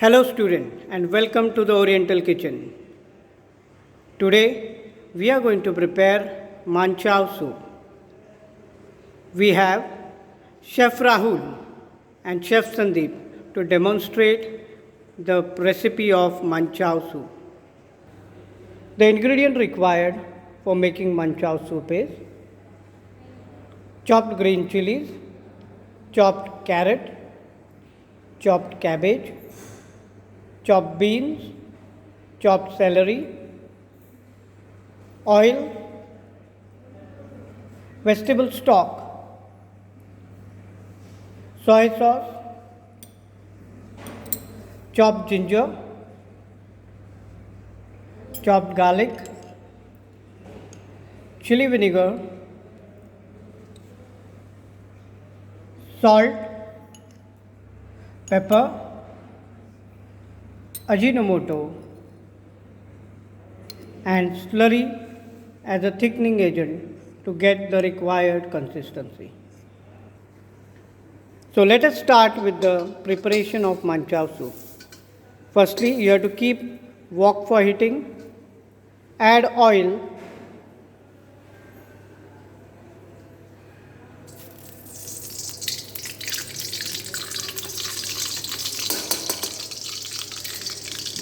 Hello student and welcome to the Oriental Kitchen. Today we are going to prepare manchow soup. We have Chef Rahul and Chef Sandeep to demonstrate the recipe of manchow soup. The ingredient required for making manchow soup is chopped green chilies, chopped carrot, chopped cabbage, chopped beans, chopped celery, oil, vegetable stock, soy sauce, chopped ginger, chopped garlic, chili vinegar, salt, pepper, Ajinomoto, and slurry as a thickening agent to get the required consistency. So let us start with the preparation of manchow soup. Firstly, you have to keep wok for heating, add oil,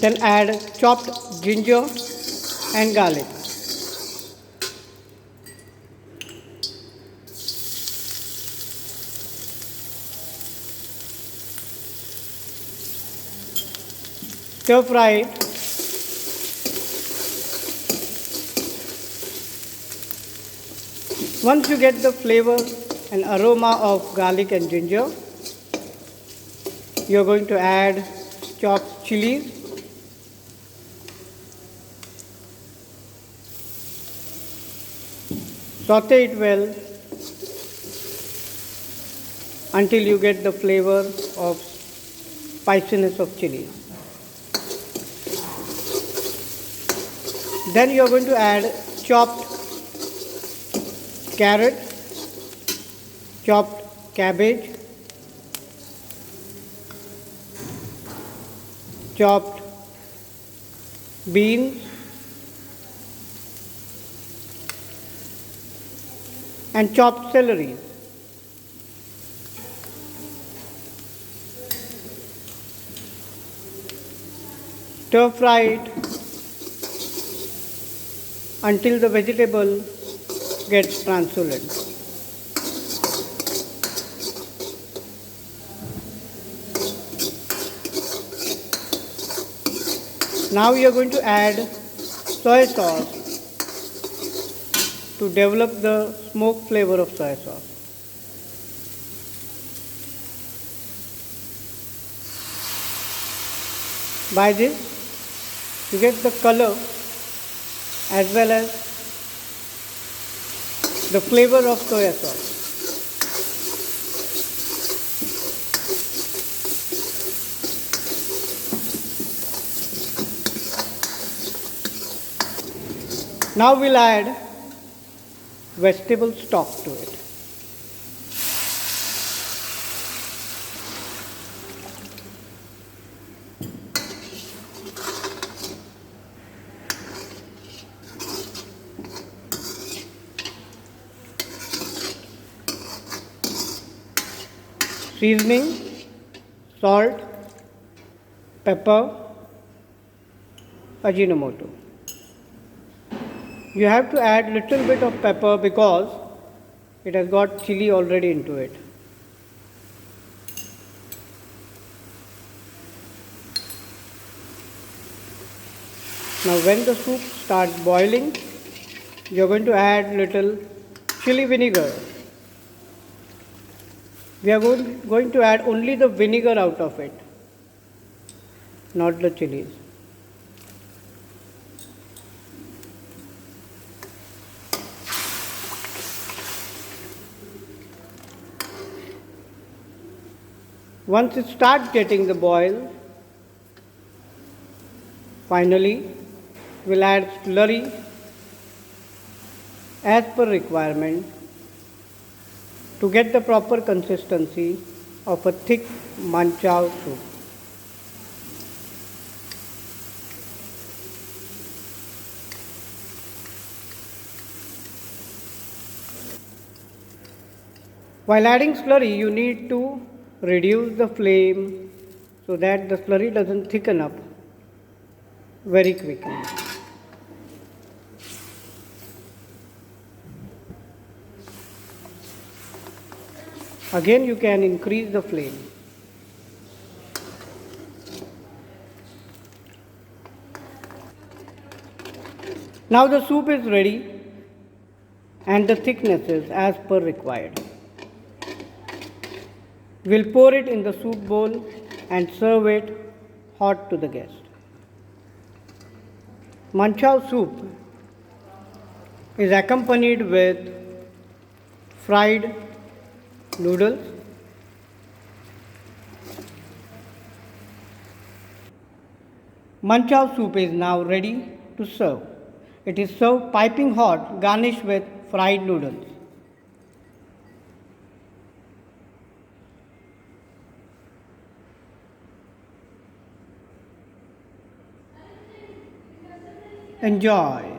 then add chopped ginger and garlic. Stir fry it. Once you get the flavor and aroma of garlic and ginger, you are going to add chopped chilies, saute it well until you get the flavor of spiciness of chili. Then you are going to add chopped carrot, chopped cabbage, chopped beans, and chopped celery. Stir fry it until the vegetable gets translucent. Now you are going to add soy sauce to develop the smoke flavor of soy sauce. By this, you get the color as well as the flavor of soy sauce. Now we'll add vegetable stock to it. Seasoning, salt, pepper, Ajinomoto. You have to add little bit of pepper because it has got chili already into it. Now when the soup starts boiling, you are going to add little chili vinegar. We are going to add only the vinegar out of it, not the chilies. Once it starts getting the boil, finally we'll add slurry as per requirement to get the proper consistency of a thick manchow soup. While adding slurry, you need to reduce the flame so that the slurry doesn't thicken up very quickly. Again, you can increase the flame. Now the soup is ready and the thickness is as per required. We'll pour it in the soup bowl and serve it hot to the guest. Manchow soup is accompanied with fried noodles, Manchow soup is now ready to serve. It is served piping hot, garnished with fried noodles. Enjoy.